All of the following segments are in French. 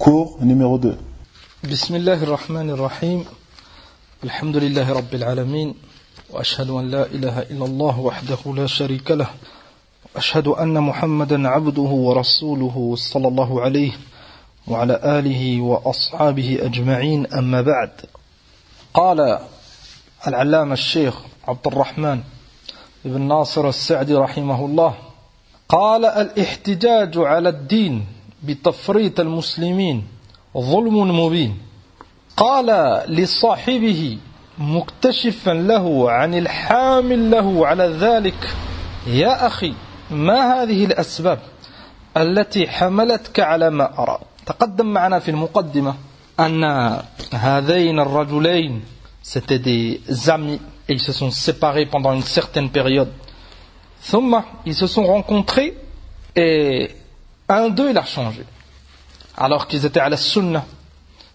Cours numéro 2. Bismillah ar-Rahman ar-Rahim. Alhamdulillahi Rabbil Alamin. Wa ashhadu an la ilaha illallah wahdahu la sharika lah. Wa ashhadu anna Muhammadan abduhu wa rasuluhu sallallahu alayhi wa ala alihi wa ashabihi ajma'in amma ba'd. Qala al-allama al-shaykh Abd al-Rahman ibn Nasir al-Sa'di rahimahullah. قال الاحتجاج على الدين بتفريط المسلمين ظلم مبين. قال لصاحبه مكتشفا له عن الحامل له على ذلك: يا أخي، ما هذه الأسباب التي حملتك على ما أرى؟ تقدم معنا في المقدمة أن هذين الرجلين c'étaient des amis et ils se sont séparés pendant une certaine période. ثم ils se sont rencontrés et un d'eux il a changé alors qu'ils étaient à la sunna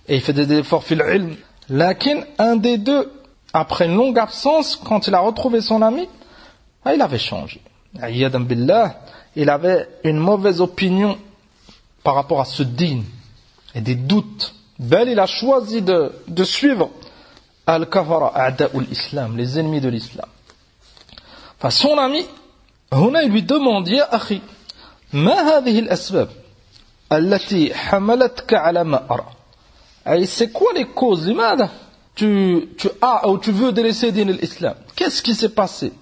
et il faisait des efforts fil ilm. Lakin un des deux, après une longue absence, quand il a retrouvé son ami, il avait changé. Ayyadan billah, il avait une mauvaise opinion par rapport à ce din et des doutes. Bel, il a choisi de suivre al-kafara a'da'ul islam, les ennemis de l'islam. Enfin, son ami هنا il lui demande: يا أخي ما هذه الأسباب التي حملتك على ما أرى. Et c'est quoi les causes? لماذا tu as ou tu veux délaisser دين الإسلام? Qu'est-ce qui s'est passé?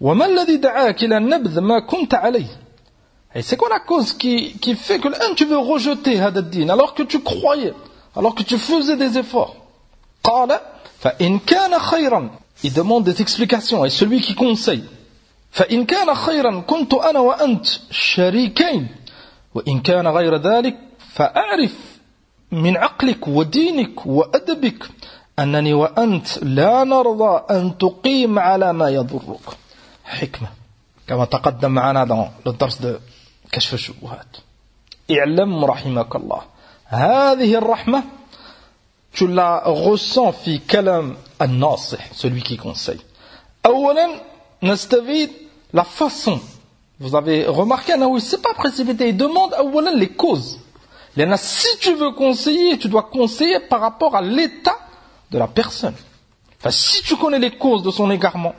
وما الذي دعاك إلى نبذ ما كنت عليه. Et c'est quoi la cause qui fait que tu veux rejeter هذا الدين alors que tu croyais, alors que tu faisais des efforts? قال فإن كان خيرا. Il demande des explications et celui qui conseille: فإن كان خيرا كنت أنا وأنت شريكين وإن كان غير ذلك فأعرف من عقلك ودينك وأدبك أنني وأنت لا نرضى أن تقيم على ما يضرك. حكمة كما تقدم معنا dans le درس de كشف الشبهات. اعلم رحمك الله هذه الرحمة tu la ressens في كلام الناصح, celui qui conseille. أولا نستفيد la façon. Vous avez remarqué, il ne s'est pas précipité, il demande les causes. Si tu veux conseiller, tu dois conseiller par rapport à l'état de la personne. Enfin, si tu connais les causes de son égarement,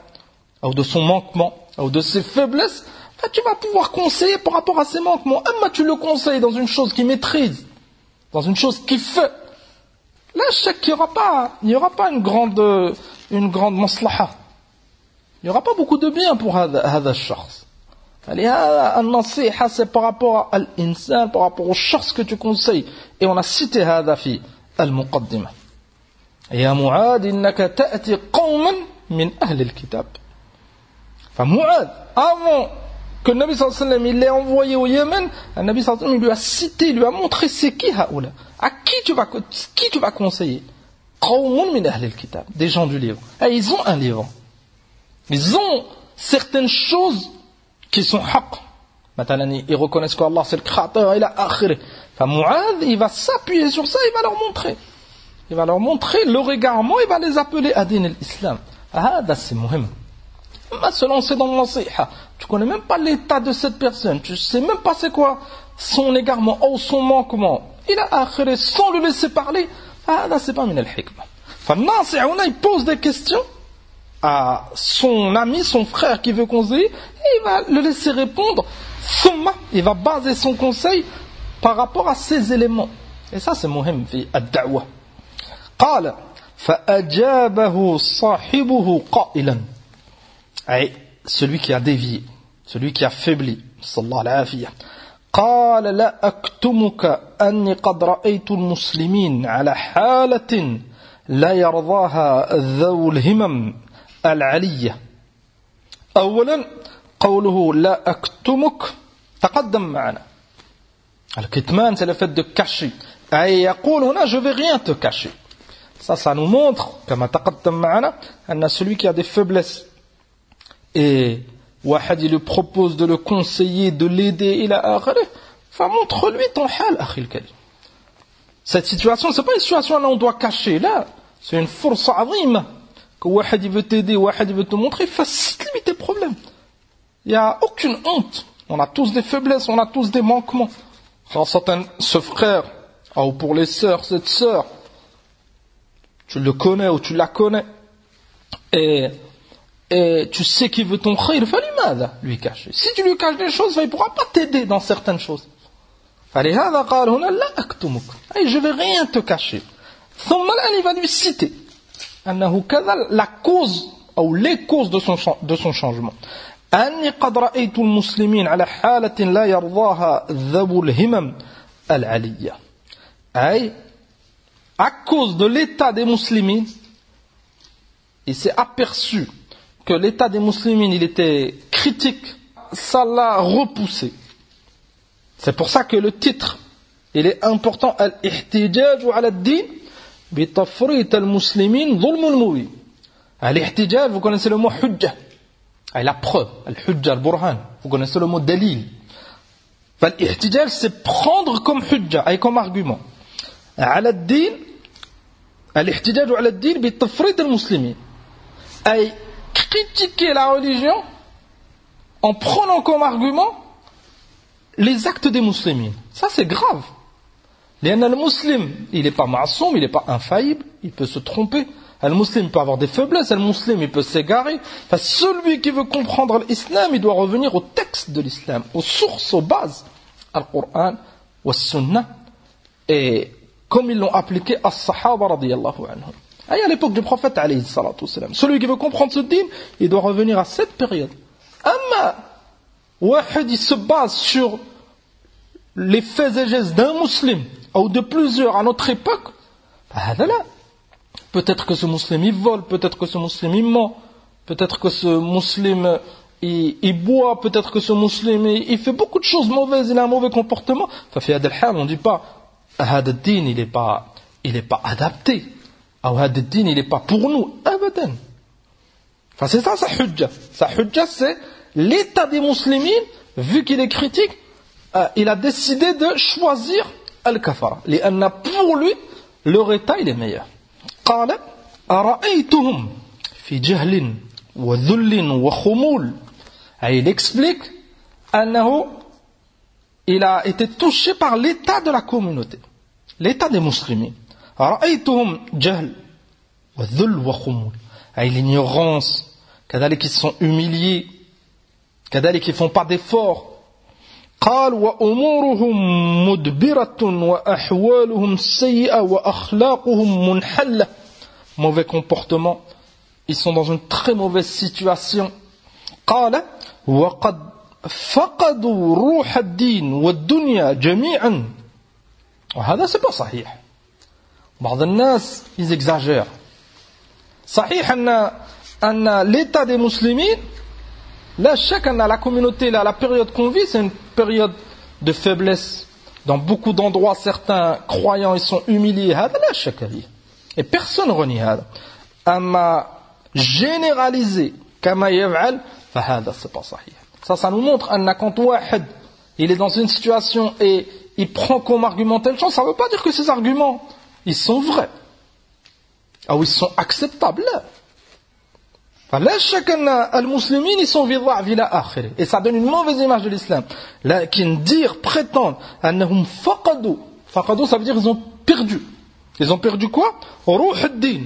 ou de son manquement, ou de ses faiblesses, tu vas pouvoir conseiller par rapport à ses manquements. Tu le conseilles dans une chose qu'il maîtrise, dans une chose qu'il fait. Là, je sais qu'il n'y aura pas une grande maslaha. Il n'y aura pas beaucoup de bien pour هذا الشخص. النصيحة c'est par rapport à l'insan, par rapport au shakhs que tu conseilles. Et on a cité هذا في المقدمة. يا معاذ إنك تأتي قوما من أهل الكتاب. فمعاذ, avant que le Nabi sallallahu alayhi wa sallam il l'ait envoyé au Yémen, le Nabi sallallahu alayhi wa sallam il lui a cité, il lui a montré c'est qui هؤلاء, à qui tu vas conseiller. قوم من أهل الكتاب, des gens du livre. Et ils ont un livre. Ils ont certaines choses qui sont haqq. Maintenant, ils reconnaissent qu'Allah c'est le créateur, il a akhir. Enfin, Mu'adh, il va s'appuyer sur ça, il va leur montrer. Il va leur montrer leur égarement, il va les appeler à din l'islam. Ah, c'est muhim. Mais se lancer dans le nasiha, tu connais même pas l'état de cette personne, tu sais même pas c'est quoi son égarement ou son manquement. Il a akhir sans le laisser parler. Ah, c'est pas min al-hikmah. Enfin, nasiha, il pose des questions à son ami, son frère qui veut conseiller, et il va le laisser répondre. Il va baser son conseil par rapport à ces éléments. Et ça c'est muhim fi ad-da'wa. قال فأجابه صاحبه قائلا. Ay, celui qui a dévié, celui qui a faibli, sallallahu alayhi wa sallam. قال لا أكتمك أني قد رأيت المسلمين على حالة لا يرضاها ذو الهمم العلية. أولا قوله لا أكتمك تقدم معنا. الكتمان c'est le fait de cacher. Et يقول هنا je vais rien te cacher. Ça nous montre كما تقدم معنا أن celui qui a des faiblesses et واحد il lui propose de le conseiller, de l'aider إلى آخره, montre-lui ton حال أخي الكريم. Cette situation c'est pas une situation là où on doit cacher, là c'est une force عظيمة. Que واحد veut t'aider, واحد veut te montrer, facilite-lui tes problèmes. Il n'y a aucune honte. On a tous des faiblesses, on a tous des manquements. Ce frère ou pour les sœurs, cette sœur, tu le connais ou tu la connais, et tu sais qu'il veut ton khayr, فلماذا lui cacher? Si tu lui caches des choses, il ne pourra pas t'aider dans certaines choses. فلهذا قال هنا لا أكتمك. Je ne vais rien te cacher. ثم الآن il va lui citer أنه كذا la cause ou les causes de son changement. أني قد رأيت المسلمين على حالة لا يرضاها ذو الهمم العلية. À cause de l'état des musulmans, il s'est aperçu que l'état des musulmans il était critique, ça l'a repoussé. C'est pour ça que le titre il est important, al-ihtijaj ala ad-din bi tafrit al-muslimin dhulm al-mubin. Al-ihtijaj, vous connaissez le mot hujja, la preuve, al-hujja, al-burhan, vous connaissez le mot dalil. Al-ihtijaj c'est prendre comme hujja, comme argument. على الدين الاحتجاج على الدين بتفريط المسلمين أي critiquer la religion en prenant comme argument les actes des musulmans. Ça c'est grave. لأن المسلم il n'est pas معصوم, il n'est pas infaillible, il peut se tromper. Le musulman peut avoir des faiblesses, le musulman il peut s'égarer. Enfin, celui qui veut comprendre l'islam, il doit revenir au texte de l'islam, aux sources, aux bases, al-Qur'an, wa sunnah, et comme ils l'ont appliqué à Sahaba radiyallahu anhum. Et à l'époque du prophète alayhi salatu wassalam. Celui qui veut comprendre ce din, il doit revenir à cette période. Amma, wahid il se base sur les faits et gestes d'un musulman, ou de plusieurs à notre époque, peut-être que ce musulman il vole, peut-être que ce musulman il ment, peut-être que ce musulman il boit, peut-être que ce musulman il fait beaucoup de choses mauvaises, il a un mauvais comportement. On ne dit pas هذا الدين il est pas adapté, ou هذا الدين il est pas pour nous, abadan. Enfin c'est ça sa hujja. Sa hujja c'est l'état des musulmans, vu qu'il est critique, il a décidé de choisir al-kafara, لأن pour lui leur état il est meilleur. قال أرأيتهم في جهل وذل وخمول. Il explique أنه il a été touché par l'état de la communauté, l'état des musulmans. رأيتهم جهل وذل وخمول. L'ignorance, كذلك ils sont humiliés, كذلك ils font pas d'efforts. قال وأمورهم مدبرة وأحوالهم سيئة وأخلاقهم منحلة. Mauvais comportement, ils sont dans une très mauvaise situation. قال وقد فقدوا روح الدين والدنيا جميعا. وهذا c'est pas صحيح. بعض الناس ils exagèrent. صحيح أن l'état des musulmans, là chaque année la communauté, là, la période qu'on vit, c'est une période de faiblesse. Dans beaucoup d'endroits, certains croyants ils sont humiliés. هذا لا شك فيه. Et personne renie هذا. أما généraliser كما يفعل فهذا c'est pas صحيح. Ça nous montre que quand wahid il est dans une situation et il prend comme argument telle chose, ça ne veut pas dire que ces arguments ils sont vrais ou ils sont acceptables. Là chacun les musulmans ils sont vid'af ila akhir, et ça donne une mauvaise image de l'islam. Là qui dire prétendre annahum faqadu ça veut dire ils ont perdu quoi? Ruh ad-din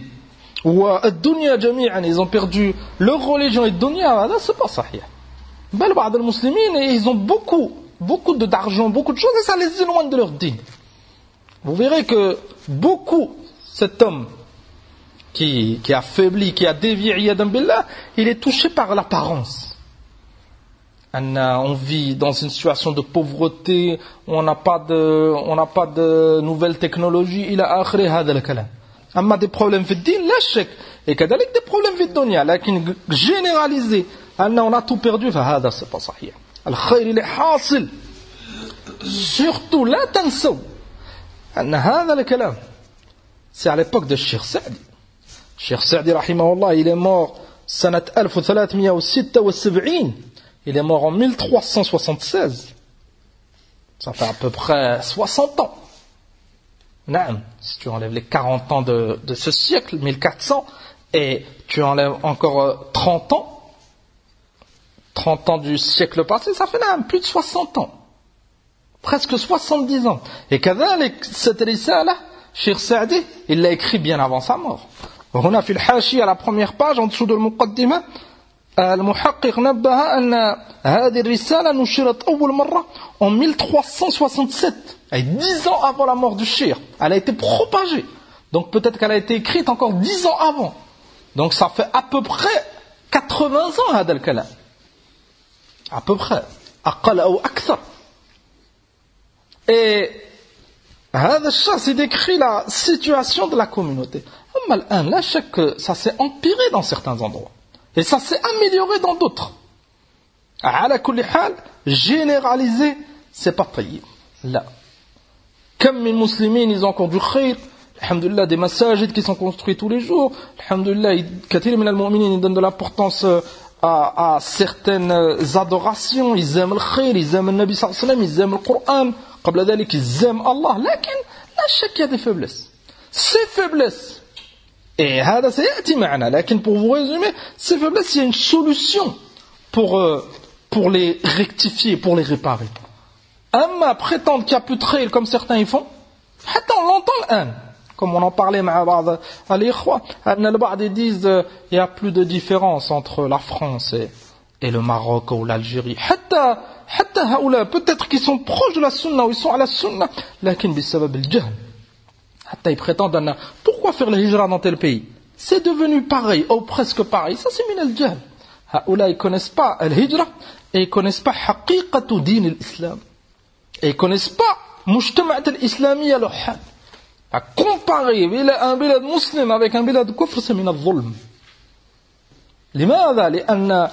wa ad-dunya jami'an, ils ont perdu leur religion et dunya. Là c'est pas sahih. Ben, les musulmans, ils ont beaucoup d'argent, beaucoup de choses, et ça les éloigne de leur din. Vous verrez que beaucoup, cet homme qui a faibli, qui a dévié, il est touché par l'apparence. On vit dans une situation de pauvreté, on n'a pas de nouvelles technologies, il a akhri hada al-kalam. Amma des problèmes في الدين لا شك, et كذلك des problèmes في الدنيا, لكن généraliser on a tout perdu, فهذا c'est pas صحيح. الخير اللي حاصل surtout لا تنسوا أن هذا الكلام c'est à l'époque de Cheikh Saadi. Cheikh Saadi رحمه الله il est mort سنة 1376, il est mort en 1376, ça fait à peu près 60 ans. Non, si tu enlèves les 40 ans de ce siècle, 1400, et tu enlèves encore 30 ans du siècle passé, ça fait là plus de 60 ans. Presque 70 ans. Et كذلك cette risala, Cheikh Saadi, il l'a écrit bien avant sa mort. وهنا في الحاشية à la première page, en dessous de المقدمة, المحقق نبه أن هذه الرسالة نشرت أول مرة en 1367, et 10 ans avant la mort du Cheikh. Elle a été propagée. Donc peut-être qu'elle a été écrite encore 10 ans avant. Donc ça fait à peu près 80 ans هذا الكلام. À peu près. أقل أو أكثر. Et هذا الشخص décrit la situation de la communauté. أما الآن لا شك que ça s'est empiré dans certains endroits. Et ça s'est amélioré dans d'autres. على كل حال, généraliser, c'est pas طيب. لا. Comme les musulmans, ils ont encore du khayr. Alhamdulillah, des masajid qui sont construits tous les jours. Alhamdulillah, kathir min al-mu'minin, ils donnent de l'importance à certaines adorations. Ils aiment le khayr, ils aiment le Nabi sallallahu alayhi wa sallam, ils aiment le Coran. قبل ذلك, ils aiment Allah. لكن لا شك qu'il y a des faiblesses. Ces faiblesses, et هذا سيأتي معنا, لكن pour vous résumer, ces faiblesses, il y a une solution pour les rectifier, pour les réparer. أما prétendre qu'il n'y a plus de khayr comme certains y font, حتى on l'entend الآن. Comme on en parlait مع بعض الإخوة, أن البعض disent il n'y a plus de différence entre la France et le Maroc ou l'Algérie. حتى هؤلاء peut-être qu'ils sont proches de la sunna ou ils sont à la sunna, لكن بسبب الجهل. حتى ils prétendent أن pourquoi faire le hijra dans tel pays? C'est devenu pareil ou presque pareil. Ça c'est من الجهل. هؤلاء ils connaissent pas le hijra et ils connaissent pas حقيقة دين الإسلام. Et ils connaissent pas مجتمع الإسلامية له حال. À comparer un bilad muslim avec un bilad kufr, c'est من الظلم. لماذا؟ لأن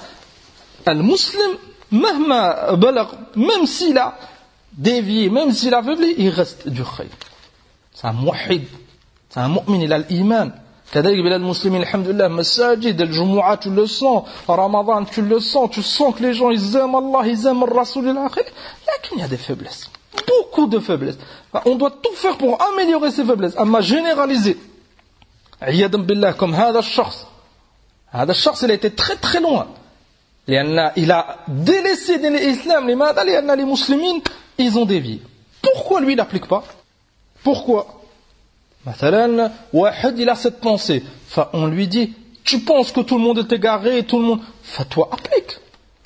المسلم مهما بلغ, même s'il a dévié, même s'il a faiblé, il reste du khayr. C'est un muwahhid, c'est un mu'min, il a l'iman. كذلك بلاد المسلمين الحمد لله مساجد الجمعة tu le sens, Ramadan tu le sens, tu sens que les gens ils aiment Allah, ils aiment le Rasoul ila akhir. لكن il y a des faiblesses, beaucoup de faiblesses. On doit tout faire pour améliorer ces faiblesses. أما généraliser عياذا بالله comme هذا الشخص il a été très très loin. لأن il a délaissé l'islam. لماذا؟ لأن les musulmans ils ont dévié. Pourquoi lui il n'applique pas? Pourquoi? مثلا واحد il a cette pensée, on lui dit tu penses que tout le monde est égaré, tout le monde, toi applique,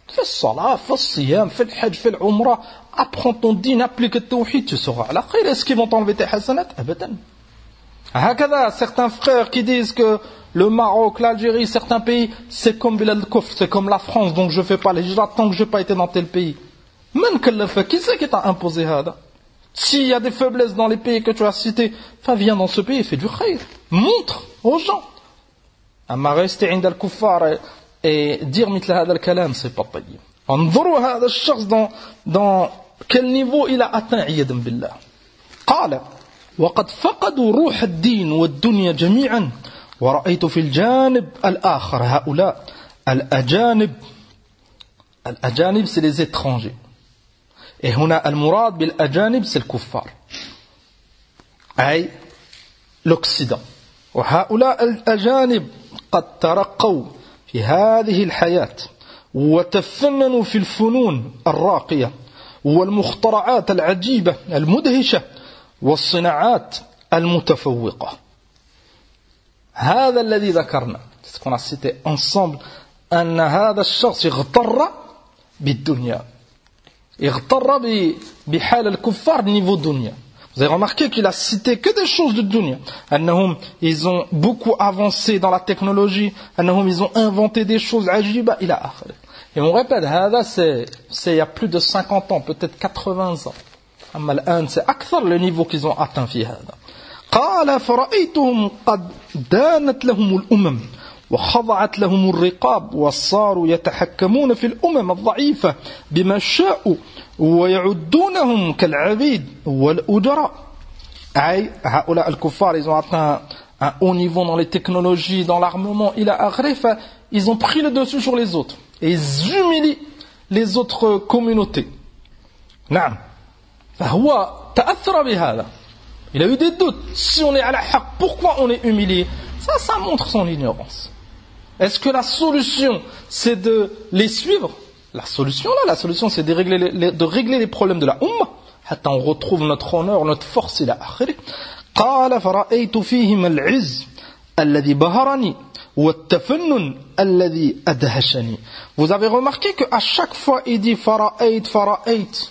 fais le salat, fais le siyam, fais le hajj, fais le umrah, apprends ton din, applique le tawhid, tu seras à la khayr. Est-ce qu'ils vont t'enlever tes hasanat? Abadan. هكذا certains frères qui disent que le Maroc, l'Algérie, certains pays c'est comme Bilal Kufr, c'est comme la France, donc je fais pas les hijra tant que je n'ai pas été dans tel pays. Qui c'est qui t'a imposé ça? S'il y a des faiblesses dans les pays que tu as cités, viens dans ce pays et fais du khayr. Montre aux gens. أما rester عند الكفار et dire مثل هذا الكلام, c'est pas طيب. انظروا هذا الشخص dans quel niveau il a atteint عياذا بالله. قال وقد فقدوا روح الدين والدنيا جميعا ورأيت في الجانب الآخر هؤلاء الأجانب c'est les étrangers. Et هنا المراد بالأجانب c'est le kuffar, أي l'Occident. وهؤلاء الأجانب قد ترقوا في هذه الحياة وتفننوا في الفنون الراقية والمخترعات العجيبة المدهشة والصناعات المتفوقة. هذا الذي ذكرنا, c'est ce qu'on a cité ensemble, أن هذا الشخص اغتر بالدنيا, اغتر بحال الكفار niveau dunya. Vous avez remarqué qu'il a cité que des choses de dunya. أنهم ils ont beaucoup avancé dans la technologie, أنهم ils ont inventé des choses عجيبة إلى آخره. Et on répète, هذا c'est il y a plus de 50 ans, peut-être 80 ans. أما الآن c'est أكثر le niveau qu'ils ont atteint في هذا. قال فرأيتهم قد دانت لهم الأمم وخضعت لهم الرقاب وصاروا يتحكمون في الأمم الضعيفة بما شاءوا ويعدونهم كالعبيد والأجراء. أي هؤلاء الكفار ils ont atteint un haut niveau dans les technologies, dans l'armement, ils ont pris le dessus sur les autres et ils humilient les autres communautés. نعم فهو تأثر بهذا. Il a eu des doutes. Si on est à la haq, pourquoi on est humilié? Ça montre son ignorance. Est-ce que la solution, c'est de les suivre? La solution, c'est de régler les problèmes de la Ummah. حتى on retrouve notre honneur, notre force إلى آخره. قال فرأيت فيهم العز الذي بهرني والتفنن الذي أدهشني. Vous avez remarqué qu'à chaque fois il dit فرأيت فرأيت.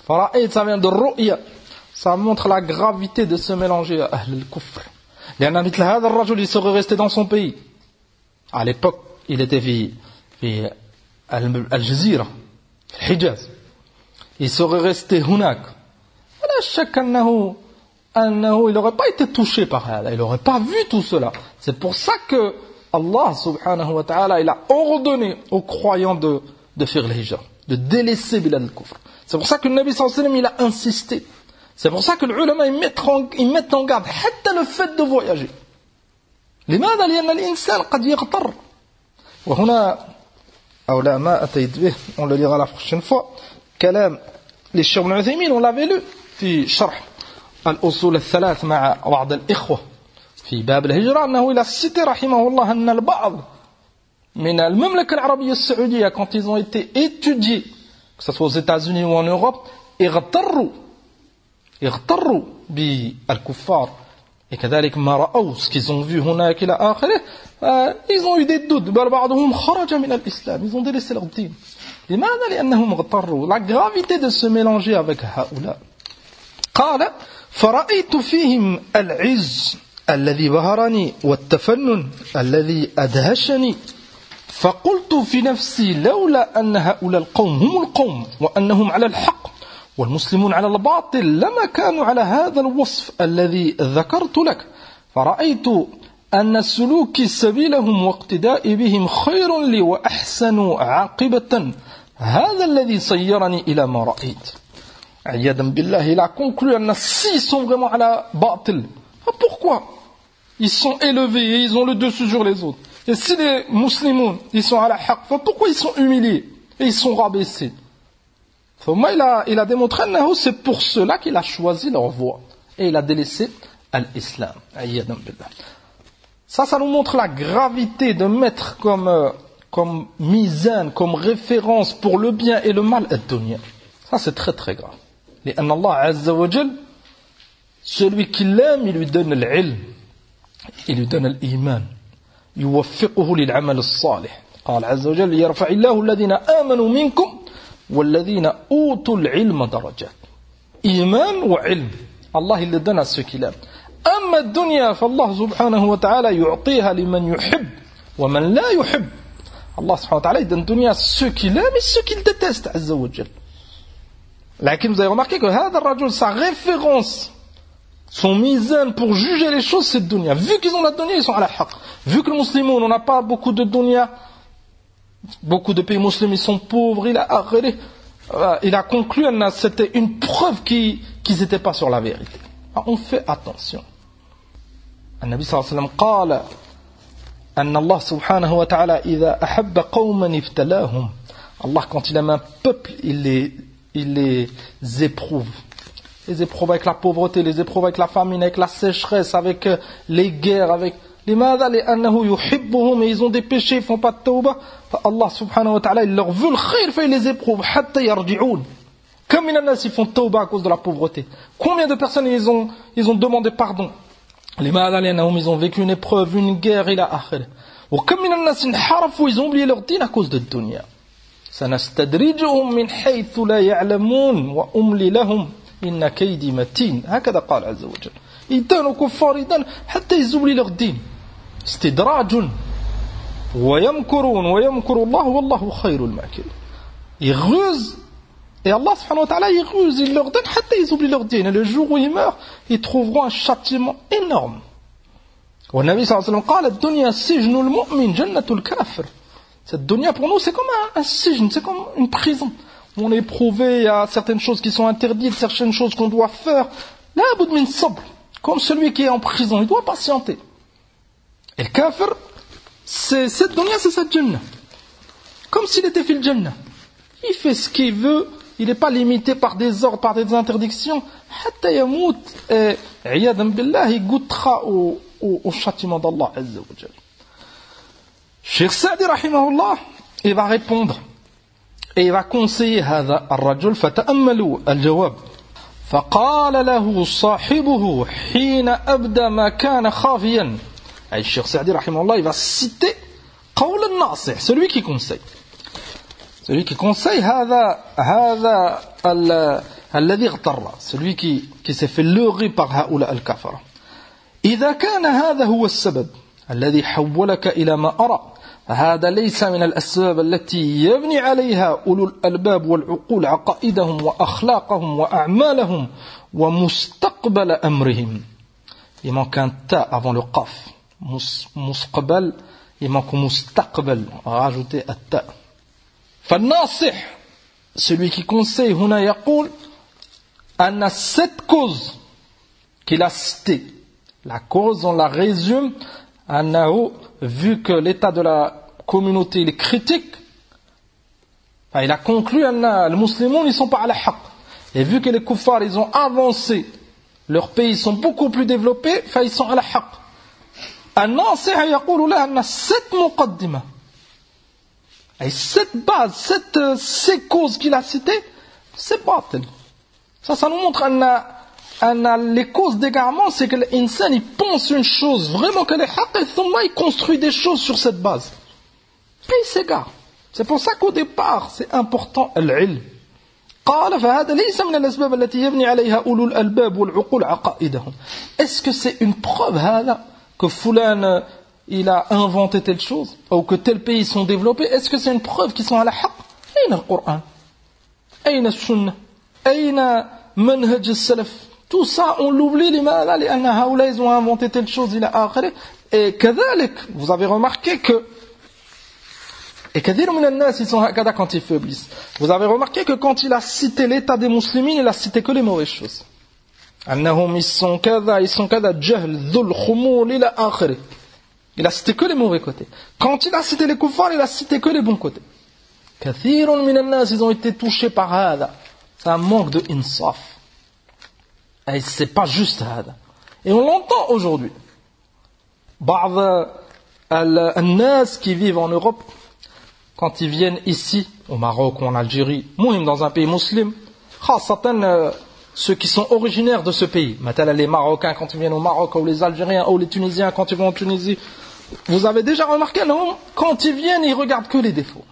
فرأيت ça vient de رؤية. Ça montre la gravité de se mélanger à أهل الكفر. لأن مثل هذا الرجل il serait resté dans son pays. À l'époque il était في الجزيرة الحجاز. Il serait resté هناك. ولا شك أنه il n'aurait pas été touché par ça, il n'aurait pas vu tout cela. C'est pour ça que Allah subhanahu wa ta'ala il a ordonné aux croyants de faire l'hijra, de délaisser Bilad al-Kufr. C'est pour ça que le Nabi sallallahu alayhi wa sallam il a insisté. C'est pour ça que les ulama ils mettent en garde حتى le fait de voyager. لماذا؟ لأن الإنسان قد يغتر. وهنا أو لا ما أتيت به on le lira la prochaine fois. كلام للشيخ ابن عثيمين on l'avait lu في شرح الأصول الثلاث مع بعض الإخوة في باب الهجرة أنه إلى cité رحمه الله أن البعض من المملكة العربية السعودية quand ils ont été étudiés que ce soit aux États-Unis ou en Europe اغتروا بالكفار et كذلك ما رأوا ce qu'ils ont vu هناك إلى آخره ils ont eu des doutes بل بعضهم خرج من الإسلام ils ont délaissé leur dîme. لماذا؟ لأنهم اغتروا. La gravité de se mélanger avec هؤلاء. قال فرأيت فيهم العز الذي بهرني والتفنن الذي أدهشني فقلت في نفسي لولا أن هؤلاء القوم هم القوم وأنهم على الحق والمسلمون على الباطل لما كانوا على هذا الوصف الذي ذكرت لك فرأيت أن سلوك سبيلهم واقتداء بهم خير لي وأحسن عاقبة هذا الذي صيرني إلى ما رأيت. Ayyadan billah, il a conclu que s'ils sont vraiment à la batil, pourquoi ils sont élevés et ils ont le dessus sur les autres? Et si les musulmans ils sont à la haqq, pourquoi ils sont humiliés et ils sont rabaissés? Il a démontré que c'est pour cela qu'il a choisi leur voie et il a délaissé l'islam. Ayyadan billah. Ça nous montre la gravité de mettre comme mizan, comme référence pour le bien et le mal ad-dunya. Ça c'est très très grave. لأن الله عز وجل celui qui l'aime il lui donne l'ilm il lui donne l'iman يوفقه للعمل الصالح قال عز وجل يرفع الله الذين آمنوا منكم والذين أوتوا العلم درجات إيمان وعلم الله il le donne à ceux qui l'aiment. أما الدنيا فالله سبحانه وتعالى يعطيها لمن يحب ومن لا يحب. Allah سبحانه وتعالى il donne dunya à ceux qui l'aiment et ceux qui le détestent عز وجل. Lakin vous avez remarqué que هذا الرجل sa référence son mizan pour juger les choses c'est dunya. Vu qu'ils ont la dunya ils sont à la haqq. Vu que les musulmans on n'a pas beaucoup de dunya, beaucoup de pays musulmans ils sont pauvres, il a conclu que c'était une preuve qu'ils n'étaient pas sur la vérité. Alors, on fait attention. النبي صلى الله عليه وسلم قال أن الله سبحانه وتعالى إذا أحب قوما ابتلاهم. Allah quand il aime un peuple il les éprouve. Les éprouve avec la pauvreté, les éprouve avec la famine, avec la sécheresse, avec les guerres, avec لماذا؟ لأنه يحبهم et ils ont des péchés, ils font pas de tawbah. Allah subhanahu wa ta'ala il leur veut le khayr, fait il les éprouve حتى يرجعون. Comme من الناس ils font tawbah à cause de la pauvreté. Combien de personnes ils ont demandé pardon? لماذا؟ لأنهم ils ont vécu une épreuve, une guerre إلى آخره. وكم من الناس انحرفوا ils ont oublié leur dîn à cause de dunya. سنستدرجهم من حيث لا يعلمون وأملي لهم إن كيدي متين. هكذا قال عز وجل. Ils donnent aux kuffars, ils donnent حتى ils oublient leur dîn. استدراج ويمكرون ويمكر الله والله خير الماكرين. Ils rusent et Allah subhanahu wa ta'ala il ruse, il leur donne حتى ils oublient leur dîn. Et le jour où ils meurent, ils trouveront un châtiment énorme. والنبي صلى الله عليه وسلم قال الدنيا سجن المؤمن جنة الكافر. Cette dunya pour nous c'est comme un sijn, c'est comme une prison. On est éprouvé, il y a certaines choses qui sont interdites, certaines choses qu'on doit faire. La boud min sabr, comme celui qui est en prison, il doit patienter. Et le kafir, cette dunya c'est sa jannah. Comme s'il était fil jannah. Il fait ce qu'il veut, il n'est pas limité par des ordres, par des interdictions. Hatta yamout, et iyadan billah, il goûtera au châtiment d'Allah azza wa jalla. Cheikh Sa'di rahimahullah, il va répondre Et il va conseiller هذا الرجل فتأملوا الجواب. فقال له صاحبه حين أبدى ما كان خافيا. أي الشيخ سعدي رحمه الله il va citer قول الناصح, celui qui conseille. Celui qui conseille هذا الذي اغتر, celui qui s'est fait leurrer par هؤلاء الكفرة. إذا كان هذا هو السبب الذي حولك إلى ما أرى, هذا ليس من الأسباب التي يبني عليها أولو الألباب والعقول عقائدهم وأخلاقهم وأعمالهم ومستقبل أمرهم. Il manque un ta avant le qaf. مستقبل, il manque مستقبل. Rajoutez un ta. فالناصح, celui qui conseille, هنا يقول أن cette cause qu'il a citée, la cause on la résume, أنه vu que l'état de la communauté il est critique, il a conclu que les musulmans ne sont pas à la haqq. Et vu que les kuffars ils ont avancé, leurs pays sont beaucoup plus développés, ils sont à la haqq. الناصح يقول له أن cette muqaddima, cette base, ces causes qu'il a citées, c'est batil. Ça nous montre les causes d'égarement, c'est que l'insan il pense une chose vraiment qu'elle est haqq, et il construit des choses sur cette base. Puis il s'égare. C'est pour ça qu'au départ, c'est important l'ilm. قال فهذا ليس من الأسباب التي يبني عليها أولو الألباب والعقول عقائدهم. Est-ce que c'est une preuve هذا que fulan il a inventé telle chose ou que tel pays sont développés? Est-ce que c'est une preuve qu'ils sont à la haqq? أين القرآن? أين السنة? أين منهج السلف? Tout ça, on l'oublie, لأن هؤلاء ils ont inventé telle chose, إلى آخره. Et كذلك, vous avez remarqué que et كثير من الناس ils sont هكذا quand ils faiblissent. Vous avez remarqué que quand il a cité l'état des musulmans, il a cité que les mauvaises choses. أنهم ils sont كذا جهل ذل خمول إلى آخره. Il a cité que les mauvais côtés. Quand il a cité les kuffars, il a cité que les bons côtés. كثير من الناس ils ont été touchés par هذا. C'est un manque de insaf. Et c'est pas juste هذا. Et on l'entend aujourd'hui. بعض الناس qui vivent en Europe, quand ils viennent ici, au Maroc ou en Algérie, même dans un pays musulman, ceux qui sont originaires de ce pays, maintenant les Marocains quand ils viennent au Maroc, ou les Algériens, ou les Tunisiens quand ils vont en Tunisie, vous avez déjà remarqué, non? Quand ils viennent, ils regardent que les défauts.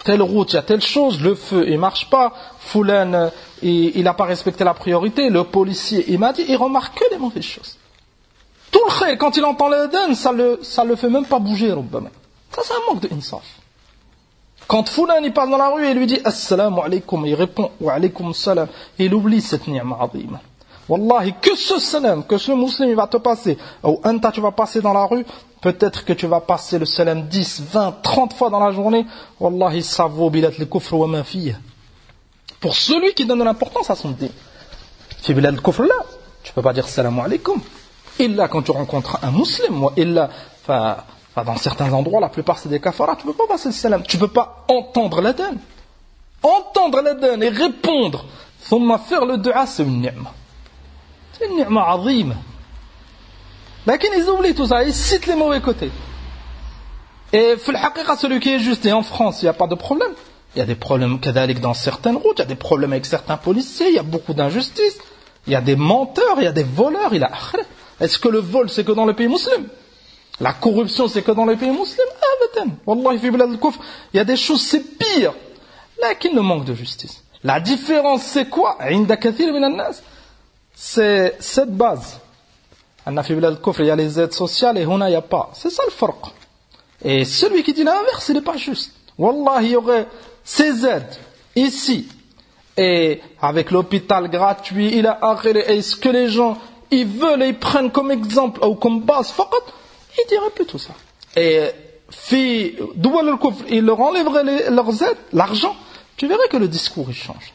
Telle route, il y a telle chose, le feu, il marche pas, Foulan, il n'a pas respecté la priorité, le policier, il m'a dit, il remarque que les mauvaises choses. Tout le khayr, quand il entend l'adhan, ça le fait même pas bouger, Rubbama. Ça, c'est un manque de insaf. Quand Foulan, il passe dans la rue et lui dit Assalamu alaykum, il répond Wa alaykum salam, il oublie cette ni'ma azima. Wallahi, que ce salam, que ce musulman il va te passer, ou anta tu vas passer dans la rue, peut-être que tu vas passer le salam 10, 20, 30 fois dans la journée, Wallahi, ça vaut bilat al-kufr wa ma fiya. Pour celui qui donne de l'importance à son din. Fi bilat al-kufr là, tu peux pas dire Assalamu alaykum. Illa quand tu rencontres un musulman, illa, dans certains endroits, la plupart c'est des kafaras, tu ne peux pas passer le salam, tu ne peux pas entendre l'adhan. Entendre l'adhan et répondre, thumma faire le dua, c'est une ni'ma. C'est une ni'ma azima. Mais ils oublient tout ça, ils citent les mauvais côtés. Et fil haqiqa, celui qui est juste, et en France, il n'y a pas de problème. Il y a des problèmes kadalik dans certaines routes, il y a des problèmes avec certains policiers, il y a beaucoup d'injustices, il y a des menteurs, il y a des voleurs, il y a... Est-ce que le vol c'est que dans le pays musulman? La corruption, c'est que dans les pays musulmans. Wallahi, fi bilad al-kufr, il y a des choses, c'est pire. Là, qu'il ne manque de justice. La différence, c'est quoi? Inda kathir min al-nas. C'est cette base. Anna fi bilad al-kufr, il y a les aides sociales et huna, il n'y a pas. C'est ça le farq. Et celui qui dit l'inverse, il n'est pas juste. Wallahi, il y aurait ces aides ici. Et avec l'hôpital gratuit, il a akhir, et ce que les gens, ils veulent et ils prennent comme exemple ou comme base, faqat, il dirait plutôt ça. Et il leur enlèverait leurs aides, l'argent, tu verrais que le discours il change.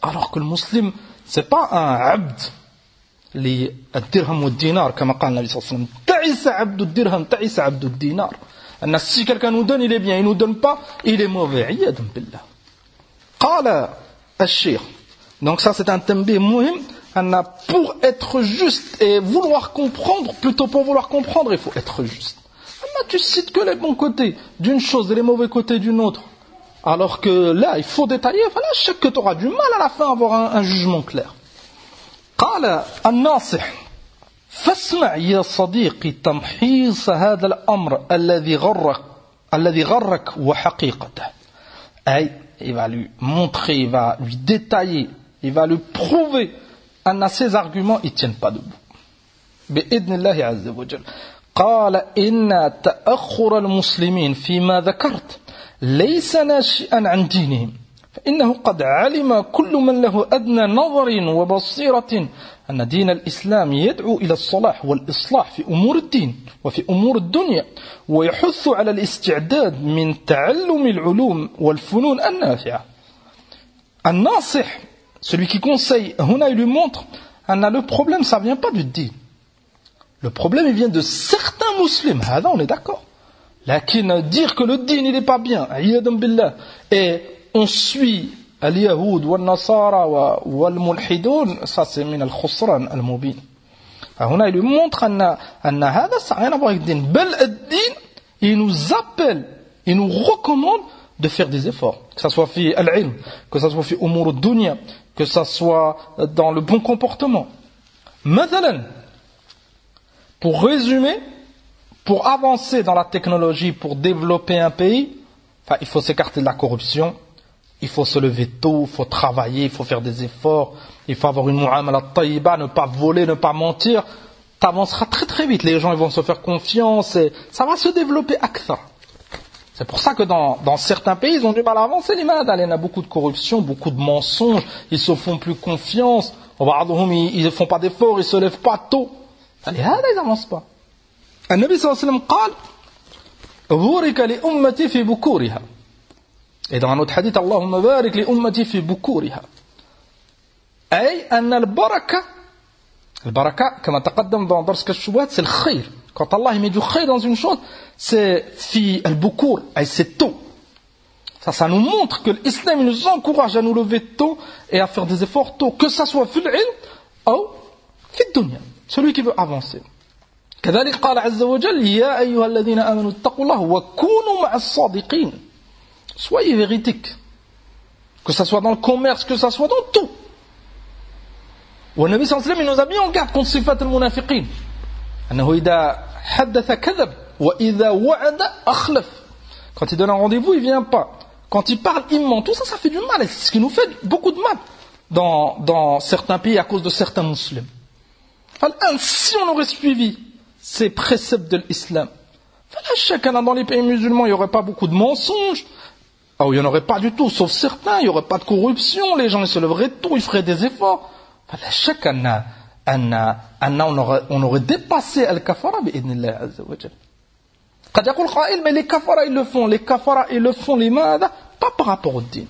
Alors que le musulman, c'est pas un abd, les dirham ou dinar, comme a dit le Nabi sallallahu alayhi wa sallam. Ta'isa abd dirham, ta'isa abd dinar. Si quelqu'un nous donne, il est bien, il nous donne pas, il est mauvais. Iyadun billah. Qala al-Sheikh. Donc ça c'est un tambih muhim. Pour être juste et vouloir comprendre, plutôt pour vouloir comprendre, il faut être juste. Tu cites que les bons côtés d'une chose et les mauvais côtés d'une autre. Alors que là, il faut détailler, voilà, je sais que tu auras du mal à la fin à avoir un jugement clair. قال الناصح فاسمع يا صديقي تمحيص هذا الأمر الذي غرك وحقيقته. Il va lui montrer, il va lui détailler, il va lui prouver أن ces arguments ils tiennent pas debout. بإذن الله عز وجل. قال إن تأخر المسلمين فيما ذكرت ليس ناشئا عن دينهم فإنه قد علم كل من له أدنى نظر وبصيرة أن دين الإسلام يدعو إلى الصلاح والإصلاح في أمور الدين وفي أمور الدنيا ويحث على الاستعداد من تعلم العلوم والفنون النافعة. الناصح, celui qui conseille, هنا il lui montre أن le problème ça vient pas du din. Le problème il vient de certains musulmans, هذا on est d'accord. Lakin dire que le din il n'est pas bien, et on suit al-Yahoud wal-Nasara wal-Mulhidoun, ça c'est min al-Khusran al-Mubin. Huna il lui montre أن هذا ça n'a rien à voir avec le din. Bel ad-din, il nous appelle, il nous recommande de faire des efforts, que ça soit fi al-ilm, que ça soit fi umur ad-dunya, que ça soit dans le bon comportement. Mathalan, pour résumer, pour avancer dans la technologie, pour développer un pays, il faut s'écarter de la corruption, il faut se lever tôt, il faut travailler, il faut faire des efforts, il faut avoir une mu'amala tayyiba, ne pas voler, ne pas mentir. Tu avanceras très très vite, les gens ils vont se faire confiance et ça va se développer akthar. C'est pour ça que dans certains pays, ils ont du mal à avancer. Il y en a beaucoup de corruption, beaucoup de mensonges, ils se font plus confiance, ils ne font pas d'efforts, ils ne se lèvent pas tôt. Ils n'avancent pas. النبي صلى الله عليه وسلم قال بورك لأمتي في بكورها. Et dans un autre hadith, اللهم بارك لأمتي في بكورها. أي أن البركة كما تقدم dans درس الشبهات c'est le khayr. Quand Allah met du khayr dans une chose, c'est fi al-bukur, c'est tôt. Ça nous montre que l'islam nous encourage à nous lever tôt et à faire des efforts tôt, que ça soit fi l'ilm ou fi dunya. Celui qui veut avancer. كذلك قال عز وجل يا أيها الذين آمنوا اتقوا الله وكونوا مع الصادقين. Soyez véridiques. Que ça soit dans le commerce, que ça soit dans tout. والنبي صلى الله عليه وسلم il nous a mis en garde contre صفات المنافقين. أنه إذا حدث كذب وإذا وعد أخلف. Quand il donne un rendez-vous, il vient pas. Quand il parle, il ment. Tout ça, ça fait du mal. C'est ce qui nous fait beaucoup de mal dans certains pays à cause de certains musulmans. Si on aurait suivi ces préceptes de l'islam, chacun dans les pays musulmans, il n'y aurait pas beaucoup de mensonges. Il n'y en aurait pas du tout, sauf certains. Il n'y aurait pas de corruption. Les gens ils se lèveraient tôt, ils feraient des efforts. Chacun on aurait dépassé al-kafara bi'idnillah azza wa jal. قد يقول قائل mais les kafara ils le font, les kafara ils le font les maada, pas par rapport au din.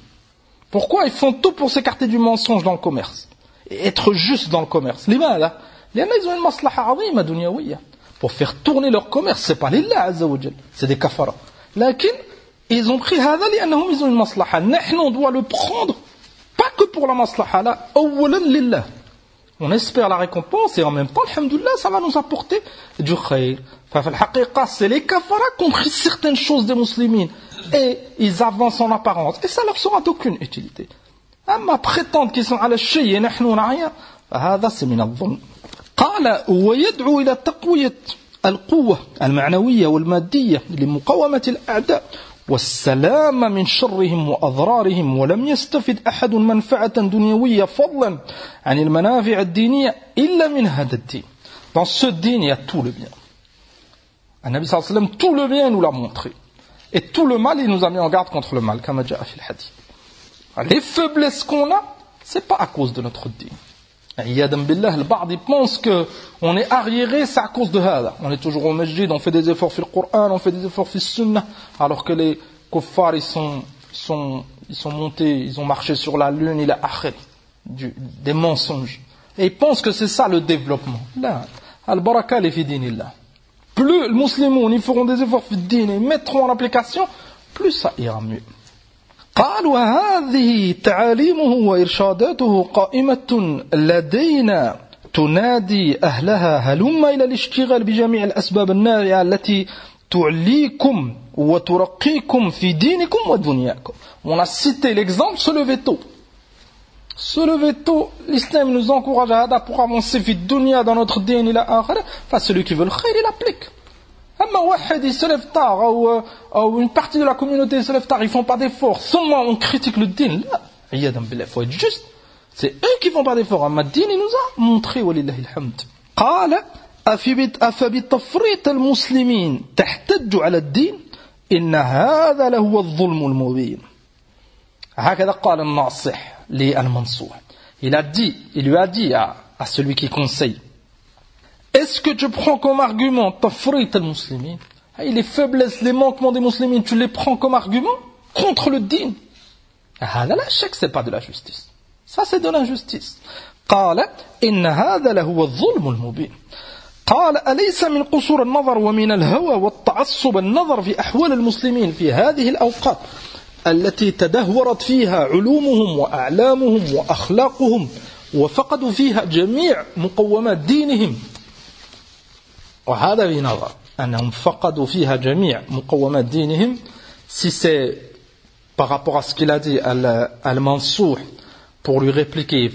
Pourquoi ils font tout pour s'écarter du mensonge dans le commerce et être juste dans le commerce? Les maada, ils ont une maslaha azima dunyawiyya. Pour faire tourner leur commerce, c'est pas lillah azza wa jal, c'est des kafara. Lakin ils ont pris hada لأنهم ils ont une maslaha. Nous on doit le prendre pas que pour la maslaha là, awwalan lillah. On espère la récompense et en même temps, alhamdoulilah, ça va nous apporter du khayr. C'est les kafaras qui ont pris certaines choses des musulmans et ils avancent en apparence et ça leur sera d'aucune utilité. أما prétendre qu'ils sont على الشيء نحن نعيا فهذا من الظلم. قال ويدعو إلى تقوية القوة المعنوية والمادية لمقاومة الأعداء والسلام من شرهم وأضرارهم ولم يستفد أحد منفعة دنيوية فضلا عن المنافع الدينية إلا من هذا الدين. Dans ce din, il y a tout le bien. النبي صلى الله عليه وسلم, tout le bien, il nous l'a montré. Et tout le mal, il nous a mis en garde contre le mal, comme جاء في الحديث. Les faiblesses qu'on a, c'est pas à cause de notre din. Iyadam billah, le ba'd, il pense qu'on est arriéré, c'est à cause de hada. On est toujours au masjid, on fait des efforts sur le Coran, on fait des efforts sur le sunnah, alors que les kuffars, ils sont montés, ils ont marché sur la lune, il a akhir, des mensonges. Et ils pensent que c'est ça le développement. Là, al-baraka li fi dinillah. Plus les musulmans, ils feront des efforts sur le din et mettront en application, plus ça ira mieux. قال وهذه تعاليمه وإرشاداته قائمة لدينا تنادي أهلها هلم إلى الاشتغال بجميع الأسباب النافعة التي تعليكم وترقيكم في دينكم ودنياكم. On a cité l'exemple, se lever tôt. Se lever tôt, l'islam nous encourage à pour avancer في الدنيا dans notre din إلى آخره. Enfin, celui qui veut le khayr, il applique. أما واحد il se lève tard, ou une partie de la communauté se lève tard, ils font pas d'efforts, seulement on critique le din. Là, عياذا بالله, faut être juste. C'est eux qui font pas d'efforts. أما الدين, il nous a montré ولله الحمد. قال أفبتفريط المسلمين تحتج على الدين إن هذا لهو الظلم المبين. هكذا قال الناصح للمنصوح. Il lui a dit à celui qui conseille, est-ce que tu prends comme argument tafrit al-muslimin, les faiblesses, les manquements des musulmans, tu les prends comme argument contre le din? هذا لا شك, c'est pas de la justice, ça c'est de l'injustice. قال إن هذا لهو الظلم المبين. قال أليس من قصور النظر ومن الهوى والتعصب النظر في أحوال المسلمين في هذه الأوقات التي تدهورت فيها علومهم وأعلامهم وأخلاقهم وفقدوا فيها جميع مقومات دينهم. وهذا بنظر أنهم فقدوا فيها جميع مقومات دينهم. Si c'est par rapport à ce qu'il a dit Al-Mansour pour lui répliquer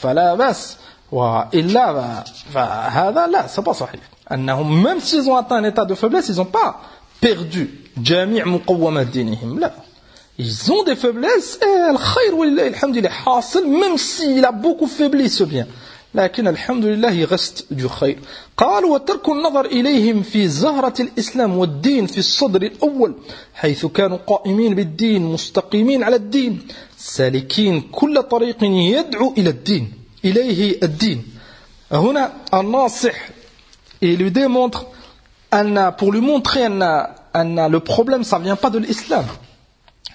فلا بس وإلا فهذا لا, c'est pas صحيح. أنهم même s'ils ont atteint un état de faiblesse, ils n'ont pas perdu جميع مقومات دينهم. لا, ils ont des faiblesses et الخير ولله الحمد لله حاصل, même s'il a beaucoup faibli ce bien, لكن الحمد لله il reste du خير. قال وترك النظر إليهم في زهرة الإسلام والدين في الصدر الأول حيث كانوا قائمين بالدين مستقيمين على الدين سالكين كل طريق يدعو إلى الدين إليه الدين. هنا الناصح il lui démontre pour lui montrer أن le problème ça vient pas de l'islam.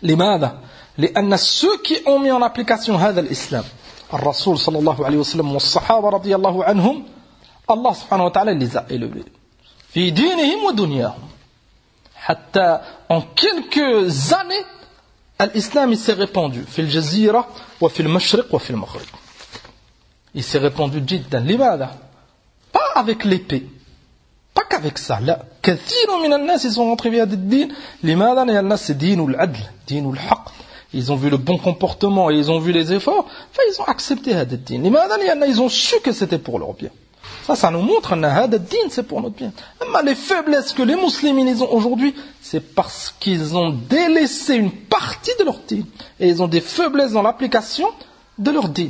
لماذا؟ لأن ceux qui ont mis en application هذا الإسلام الرسول صلى الله عليه وسلم والصحابة رضي الله عنهم, Allah subhanahu wa ta'ala les a élevés في دينهم ودنياهم. حتى en quelques années l'islam il s'est répandu في الجزيرة وفي المشرق وفي المغرب. Il s'est répandu جدا. لماذا؟ Pas avec l'épée, pas qu'avec ça. لا, كثير من الناس ils sont rentrés via des dînes. لماذا؟ لأن الناس دين العدل دين الحق. Ils ont vu le bon comportement et ils ont vu les efforts, enfin, ils ont accepté هذا الدين. لماذا؟ لأن ils ont su que c'était pour leur bien. Ça nous montre que هذا الدين c'est pour notre bien. Mais les faiblesses que les musulmans ils ont aujourd'hui, c'est parce qu'ils ont délaissé une partie de leur dîn et ils ont des faiblesses dans l'application de leur dîn.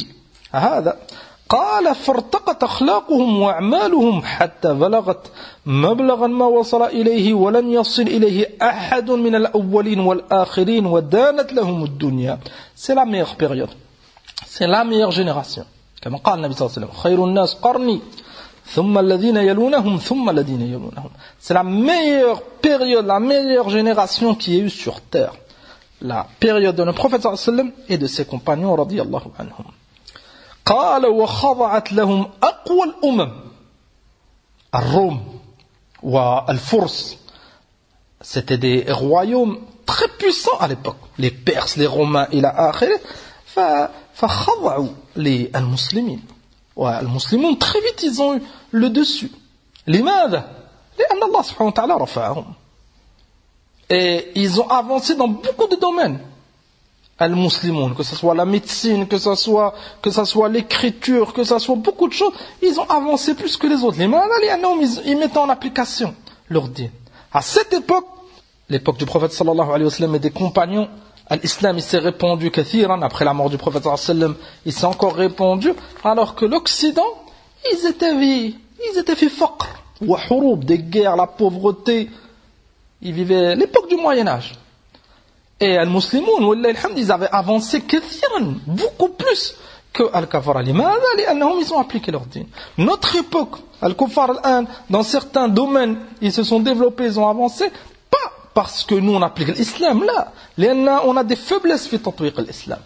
هذا قال فارتقت أخلاقهم وأعمالهم حتى بلغت مبلغا ما وصل إليه ولن يصل إليه أحد من الأولين والآخرين ودانت لهم الدنيا. C'est la meilleure période, c'est la meilleure génération. كما قال النبي صلى الله عليه وسلم خير الناس قرني ثم الذين يلونهم ثم الذين يلونهم. C'est la meilleure période, la meilleure génération qui est eue sur terre, la période de notre prophète صلى الله عليه وسلم et de ses compagnons رضي الله عنهم. قال وخضعت لهم أقوى الأمم الروم والفرس. C'était des royaumes très puissants à l'époque, les Perses, les Romains إلى آخره. فخضعوا للمسلمين والمسلمون très vite ils ont eu le dessus. لماذا؟ لأن الله سبحانه وتعالى رفعهم et ils ont avancé dans beaucoup de domaines. Al-Muslimoun, que ce soit la médecine, que ce soit l'écriture, que ce soit beaucoup de choses, ils ont avancé plus que les autres. Les malades, ils mettent en application leur dîn. À cette époque, l'époque du prophète sallallahu alayhi wa sallam et des compagnons, l'islam il s'est répandu kathiran, après la mort du prophète sallallahu alayhi wa sallam, il s'est encore répandu, alors que l'Occident, ils étaient fait faqr, wa hurub, des guerres, la pauvreté, ils vivaient l'époque du Moyen-Âge. Et al-Muslimoun, ils avaient avancé kathiran, beaucoup plus que al-Kafara. Ils ont appliqué leur dîn. Notre époque, al-Kuffar al-An, dans certains domaines, ils se sont développés, ils ont avancé, pas parce que nous on applique l'islam, là. On a des faiblesses في تطبيق الإسلام.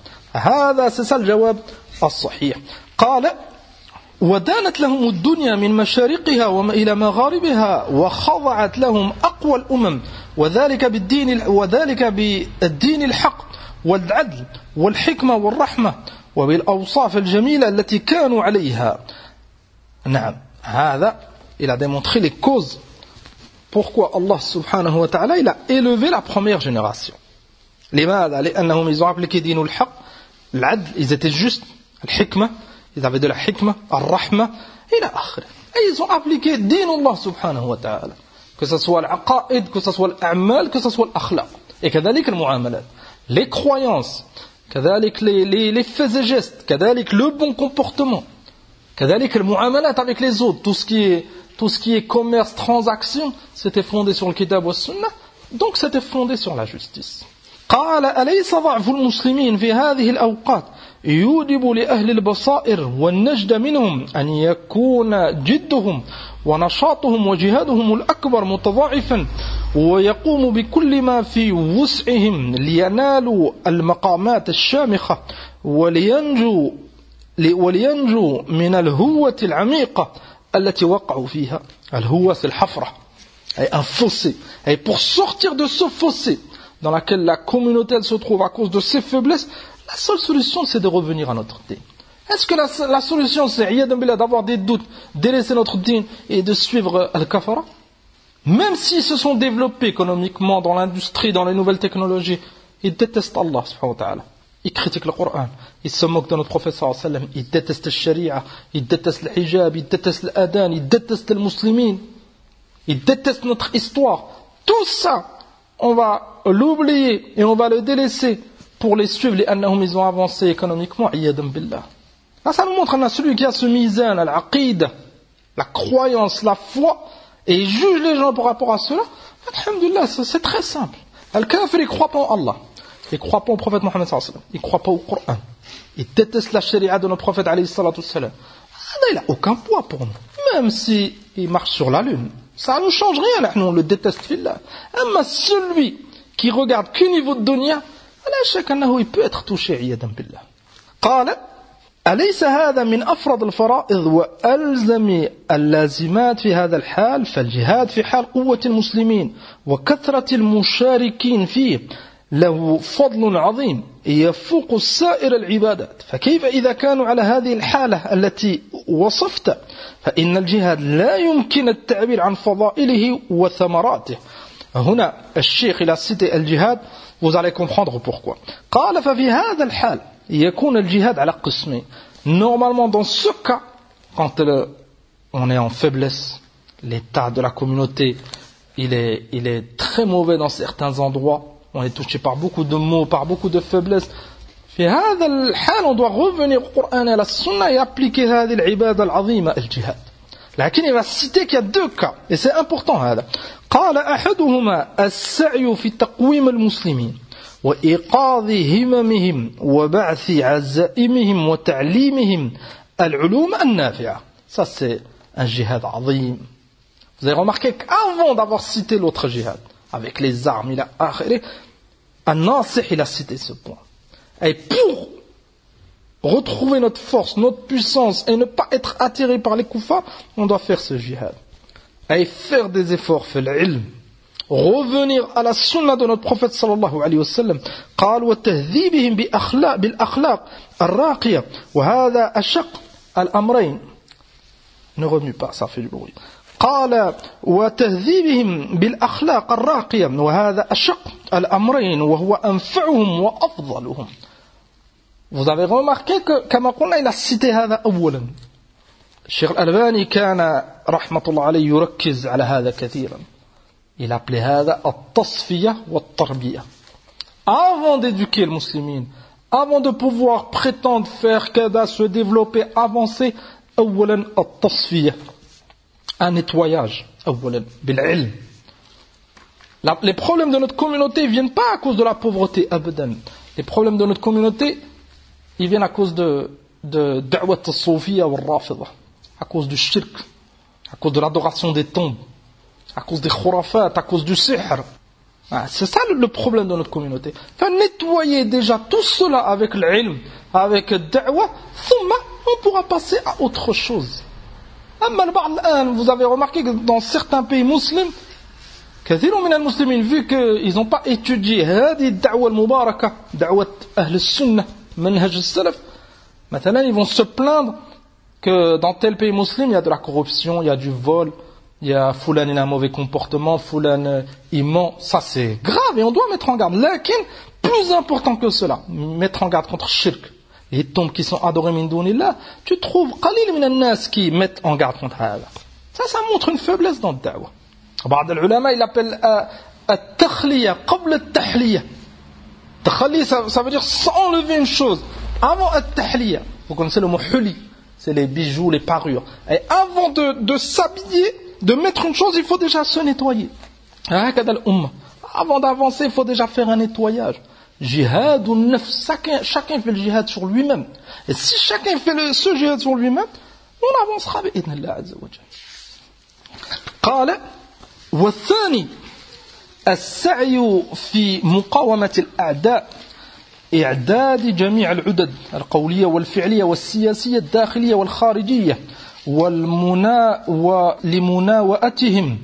C'est ça le jawab الصحيح. قال ودانت لهم الدنيا من مشارقها وإلى مغاربها وخضعت لهم أقوى الأمم وذلك بالدين الحق والعدل والحكمة والرحمة وبالأوصاف الجميلة التي كانوا عليها. نعم, هذا il a démontré les causes pourquoi Allah subhanahu wa ta'ala il a élevé la première génération. لماذا؟ لأنهم ils ont appliqué دين الحق, العدل, ils étaient justes, الحكمة, ils avaient de la hikmah, الرحمة, إلى آخره. Et ils ont appliqué دين الله سبحانه وتعالى. Que ce soit l'aqaïd, que ce soit l'a'mal, que ce soit l'akhlaq. Et كذلك المعاملات. Les croyances, كذلك les faits et gestes, كذلك le bon comportement, كذلك المعاملات avec les autres, tout ce qui est commerce, transaction, c'était fondé sur le kitab wa sunnah, donc c'était fondé sur la justice. قال أليس ضعف المسلمين في هذه الأوقات يوجب لأهل البصائر والنجد منهم أن يكون جدهم ونشاطهم وجهادهم الأكبر متضاعفا ويقوم بكل ما في وسعهم لينالوا المقامات الشامخة ولينجوا من الهوة العميقة التي وقعوا فيها. الهوة c'est الحفرة, un fossé. Et pour sortir de ce fossé dans lequel la communauté elle se trouve à cause de ses faiblesses, la seule solution c'est de revenir à notre dîn. Est-ce que la solution c'est d'avoir des doutes, délaisser notre dîn et de suivre al-kafara? Même s'ils se sont développés économiquement dans l'industrie, dans les nouvelles technologies, ils détestent Allah subhanahu wa ta'ala. Ils critiquent le Coran, ils se moquent de notre prophète sallallahu alayhi wa sallam, ils détestent le sharia, ils détestent le hijab, ils détestent l'adhan, ils détestent les musulmans, ils détestent notre histoire. Tout ça, on va l'oublier et on va le délaisser pour les suivre, les annahum ils ont avancé économiquement, iyadam billah. Là, ça nous montre celui qui a ce mizan, l'aqid, la croyance, la foi, et il juge les gens par rapport à cela. Alhamdulillah, c'est très simple. Al-Kafir, il ne croit pas en Allah. Il ne croit pas au prophète Mohammed sallallahu alayhi wa sallam. Il ne croit pas au Coran. Il déteste la sharia de notre prophète alayhi salatu wassalam. Il n'a aucun poids pour nous. Même s'il marche sur la lune. Ça ne nous change rien, nous on le déteste fillah. Mais celui qui regarde qu'un niveau de dunya, il peut être touché, iyadan billah. قال أليس هذا من أفرض الفرائض وألزم اللازمات في هذا الحال فالجهاد في حال قوة المسلمين وكثرة المشاركين فيه له فضل عظيم يفوق سائر العبادات فكيف إذا كانوا على هذه الحالة التي وصفت فإن الجهاد لا يمكن التعبير عن فضائله وثمراته. هنا الشيخ إلى cité الجهاد, vous allez comprendre pourquoi. قال ففي هذا الحال يكون الجهاد على قسمين. Normalement dans ce cas, quand on est en faiblesse, l'état de la communauté il est très mauvais dans certains endroits, on est touché par beaucoup de maux, par beaucoup de faiblesses. في هذا الحال on doit revenir au Coran et à la Sunna et appliquer هذه العبادة العظيمة الجهاد. لكن il va citer qu'il y a deux cas et c'est important هذا. قال أحدهما السعي في تقويم المسلمين وإيقاظ هممهم وبعث عزائمهم وتعليمهم العلوم النافعة. Ça c'est un jihad عظيم. Vous avez remarqué qu'avant d'avoir cité l'autre jihad avec les armes, il a akhiré, An-Nasih il a cité ce point. Et pour retrouver notre force, notre puissance et ne pas être attiré par les kuffars, on doit faire ce jihad. Et faire des efforts, faire l'ilm. Revenir à la sunna de notre prophète sallallahu alayhi wa sallam. قال وتهذيبهم بالأخلاق الراقية وهذا أشق الأمرين. Ne remue pas, ça fait du bruit. قال وتهذيبهم بالأخلاق الراقية وهذا أشق الأمرين وهو أنفعهم وأفضلهم. Vous avez remarqué que كما قلنا il a cité هذا أولا. الشيخ الألباني كان رحمة الله عليه يركز على هذا كثيرا. Il appelait هذا التصفية والتربية. Avant d'éduquer les musulmans, avant de pouvoir prétendre faire كذا, se développer, avancer, أولا التصفية, un nettoyage, أولا بالعلم. Les problèmes de notre communauté ne viennent pas à cause de la pauvreté, abadan. Les problèmes de notre communauté, ils viennent à cause de da'wat al-soufiyya ou al-rafida, à cause du shirk, à cause de l'adoration des tombes, à cause des khurafat, à cause du sihr. C'est ça le problème de notre communauté. Faut nettoyer déjà tout cela avec l'ilm, avec le da'wah, on pourra passer à autre chose. Vous avez remarqué que dans certains pays musulmans, كثير من المسلمين vu qu'ils n'ont pas étudié هذه الدعوة المباركة دعوة أهل السنة منهج السلف, مثلا ils vont se plaindre que dans tel pays musulman il y a de la corruption, il y a du vol, il y a Foulan il a un mauvais comportement, Foulan il ment, ça c'est grave et on doit mettre en garde. Lakin, plus important que cela, mettre en garde contre shirk, les tombes qui sont adorées min dunillah, tu trouves qalil min an-nas qui mettent en garde contre ça. Ça montre une faiblesse dans le da'wah. بعض العلماء il appelle التخلية قبل التحلية. Takhali, ça veut dire s'enlever une chose avant التحلية. Vous connaissez le mot huli, c'est les bijoux, les parures. Et avant de s'habiller, de mettre une chose, il faut déjà se nettoyer. Avant d'avancer, il faut déjà faire un nettoyage. Jihad ou nafs, chacun fait le jihad sur lui-même. Et si chacun fait ce jihad sur lui-même, on avancera بإذن الله عز وجل. قال والثاني السعي في مقاومة الأعداء إعداد جميع العدد القولية والفعلية والسياسية الداخلية والخارجية ولمناوئتهم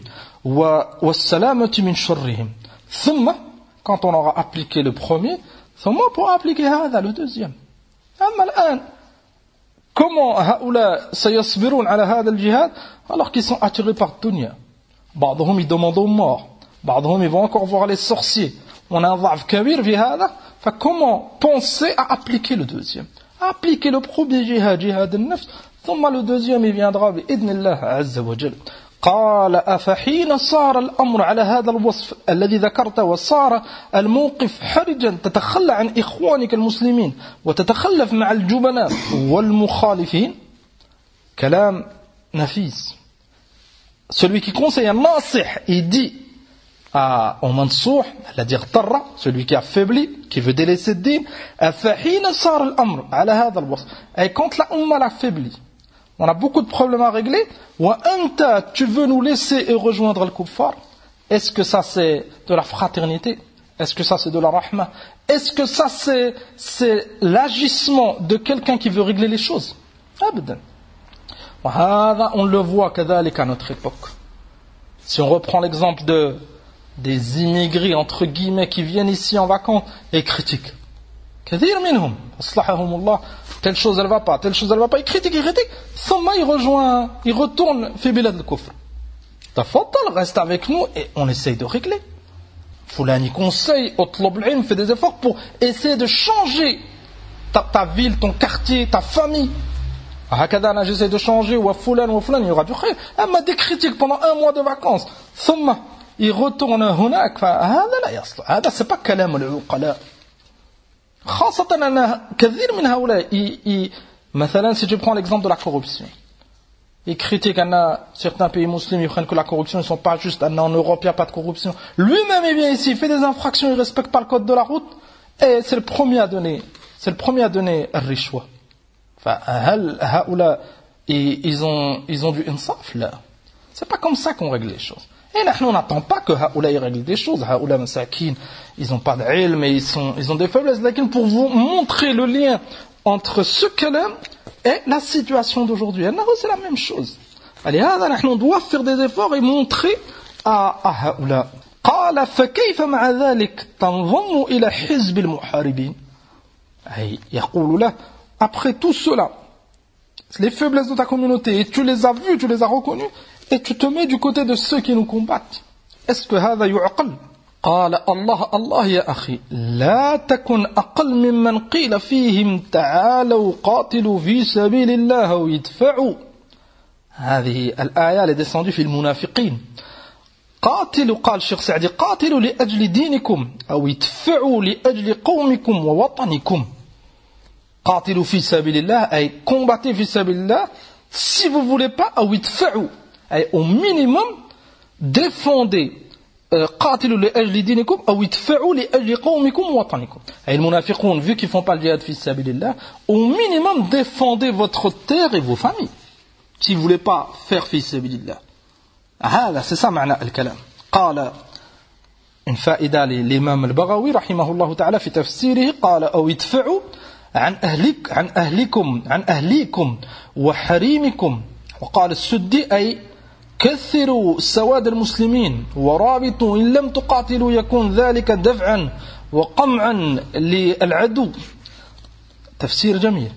والسلامة من شرهم. ثم quand on aura appliqué le premier, ثم pour appliquer هذا le deuxième. أما الآن comment هؤلاء سيصبرون على هذا الجهاد alors qu'ils sont attirés par الدنيا. بعضهم يدمندوا mort, بعضهم ils vont encore voir les sorciers. On a un ضعف كبير في هذا. Comment penser à appliquer le deuxième? Appliquer le premier jihad, jihad al-nafs, ثم le deuxième il viendra بإذن الله عز وجل. قال أفحين صار الأمر على هذا الوصف الذي ذكرته وصار الموقف حرجا تتخلى عن إخوانك المسلمين وتتخلف مع الجبناء والمخالفين. كلام نفيس. Celui qui conseille un nasih, il dit au mansouh, c'est-à-dire tarra, celui qui a faibli, qui veut délaisser le din, أفحين صار الأمر على هذا الوصف. Et quand la umma l'a faibli, on a beaucoup de problèmes à régler. وأنت, tu veux nous laisser et rejoindre le kuffar? Est-ce que ça c'est de la fraternité? Est-ce que ça c'est de la rahma? Est-ce que ça c'est l'agissement de quelqu'un qui veut régler les choses? Abdan. وهذا on le voit كذلك à notre époque. Si on reprend l'exemple des immigrés entre guillemets qui viennent ici en vacances et critiquent. كثير منهم أصلحهم الله. Telle chose elle va pas, telle chose elle va pas, il critique, ثم il retourne في بلاد الكفر. تفضل, reste avec nous et on essaye de régler. Foulani conseille, اطلب العلم, fait des efforts pour essayer de changer ta ville, ton quartier, ta famille. هكذا j'essaie de changer, وفلان il y aura du khayr. أما des critiques pendant un mois de vacances, ثم il retourne هناك, فهذا لا يصلح. هذا c'est pas كلام العقلاء. خاصة أن كثير من هؤلاء مثلا si je prends l'exemple de la corruption, ils critiquent certains pays musulmans, ils prennent que la corruption, ils ne sont pas justes, en Europe il n'y a pas de corruption. Lui-même il vient ici, il fait des infractions, il ne respecte pas le code de la route, et c'est le premier à donner الرشوة. فهل هؤلاء ils ont du insaf là? C'est pas comme ça qu'on règle les choses. Et nous, on n'attend pas que Haoula règle des choses. Haoula Masakin, ils n'ont pas d'ilm, mais ils ont des faiblesses. Lakin pour vous montrer le lien entre ce kalam et la situation d'aujourd'hui. C'est la même chose. Allez, on doit faire des efforts et montrer à Haoula. قال فكيف مع ذلك تنضم إلى حزب المحاربين. أي يقول له, après tout cela, les faiblesses de ta communauté, et tu les as vues, tu les as reconnues, et tu te mets du côté de ceux qui nous combattent. Est-ce que هذا يعقل؟ قال الله يا أخي لا تكن أقل ممن قيل فيهم تعالوا قاتلوا في سبيل الله ويدفعوا. هذه الآية اللي descendue في المنافقين. قاتلوا, قال الشيخ سعدي, قاتلوا لأجل دينكم أو يدفعوا لأجل قومكم ووطنكم. قاتلوا في سبيل الله أي combattez في سبيل الله si vous voulez pas أو يدفعوا أي au minimum défendez قاتلوا لأجل دينكم أو يدفعوا لأجل قومكم ووطنكم. أي المنافقون vu qu'ils font pas le jihad في سبيل الله au minimum défendez votre terre et vos familles si vous voulez pas faire في سبيل الله. هذا c'est ça معنى الكلام. قال une فائدة للإمام البغوي رحمه الله تعالى في تفسيره قال أو يدفعوا عن أهليكم وحريمكم. وقال السدي أي كثروا سواد المسلمين ورابطوا إن لم تقاتلوا يكون ذلك دفعا وقمعا للعدو. تفسير جميل.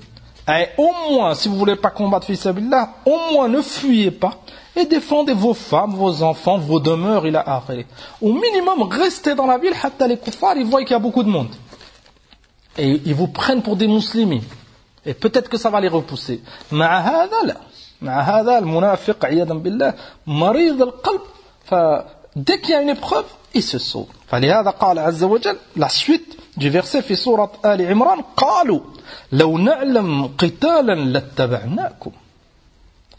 Et au moins, si vous ne voulez pas combattre fi sabilillah, au moins ne fuyez pas et défendez vos femmes, vos enfants, vos demeures, ila akhiri. Au minimum, restez dans la ville, hatta les kuffars, ils voient qu'il y a beaucoup de monde. Et ils vous prennent pour des musulmans. Et peut-être que ça va les repousser. مع هذا المنافق عياذا بالله مريض القلب. Dès qu'il y a une épreuve, il se sauve. فلهذا قال عز وجل, la suite du verset في سورة آل عمران, قالوا لو نعلم قتالا لاتبعناكم.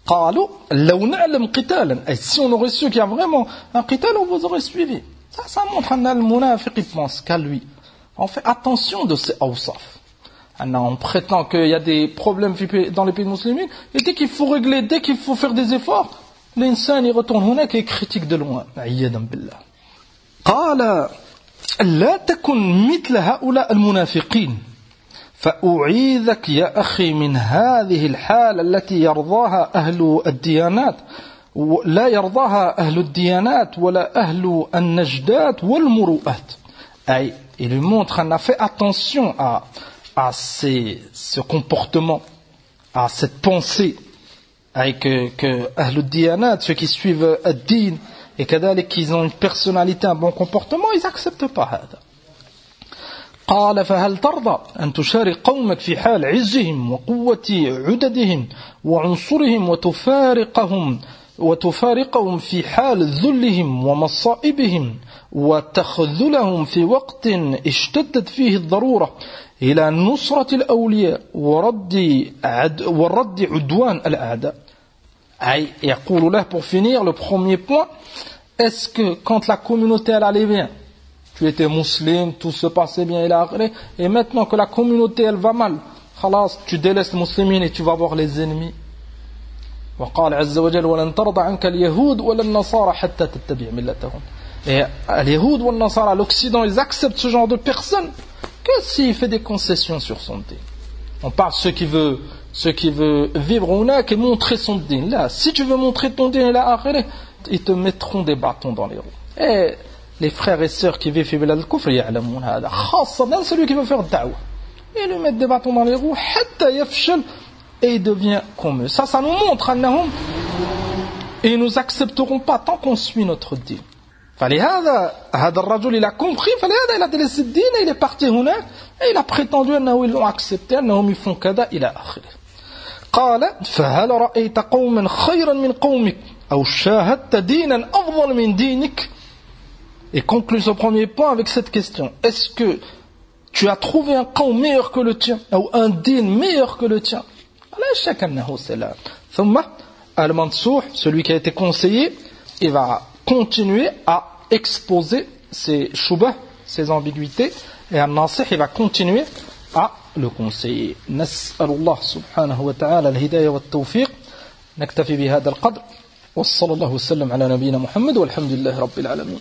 قالوا لو نعلم قتالا. Et si on aurait su qu'il y a vraiment un qital, on vous aurait suivi. Ça montre que le munafiq il pense qu'à lui. On fait attention de ces awsaf. On prétend qu'il y a des problèmes dans les pays musulmans, et dès qu'il faut régler, dès qu'il faut faire des efforts, l'insan il retourne là et critique de loin. عياذا بالله. قال لا تكن مثل هؤلاء المنافقين فأعيذك يا أخي من هذه الحالة التي يرضاها أهل الديانات لا يرضاها أهل الديانات ولا أهل النجدات والمروءات. أي il lui montre qu'on a fait attention à ce comportement, à cette pensée, que Ahlul Diyanat, ceux qui suivent Ad-Din, et qu'ils ont une personnalité, un bon comportement, ils n'acceptent pas هذا. قال فهل ترضى أن تشارك قومك في حال عزهم وقوة عددهم وعنصرهم وتفارقهم في حال ذلهم ومصائبهم وتخذلهم في وقت اشتدت فيه الضرورة إلى نصرة الأولياء ورد عدوان الأعداء. يقول له pour finir le premier point, est-ce que quand la communauté elle allait bien, tu étais musulman, tout se passait bien et maintenant que la communauté elle va mal, خلاص tu délaisses les musulmans et tu vas voir les ennemis. وقال عز وجل ولن ترضى عنك اليهود ولا النصارى حتى تتبع ملتهم. Et les Yahouds ou les Nasara, l'Occident, ils acceptent ce genre de personne que s'il fait des concessions sur son din. On parle de ceux qui veulent vivre et montrer son din. Là, si tu veux montrer ton din, ils te mettront des bâtons dans les roues. Et les frères et sœurs qui vivent dans le kufr, celui qui veut faire da'wah, ils lui mettent des bâtons dans les roues, et il devient comme eux. Ça nous montre et ils nous accepteront pas tant qu'on suit notre din. فلهذا هذا الرجل il a compris, فلهذا il a délaissé le din et il est parti هناك et il a prétendu أنه ils l'ont accepté, أنهم يفون كذا إلى آخره. قال فهل رأيت قوما خيرا من قومك أو شاهدت دينا أفضل من دينك. Et conclut ce premier point avec cette question, est-ce que tu as trouvé un qawm meilleur que le tien ou un din meilleur que le tien. لا شك أنه c'est là. ثم المنصوح, celui qui a été conseillé, il va continuer à exposer ses shubah, ses ambiguïtés, et al-Nasih, il va continuer à le conseiller. نسأل الله سبحانه وتعالى الهداية والتوفيق. نكتفي بهذا القدر. وصلى الله وسلم على نبينا محمد والحمد لله رب العالمين.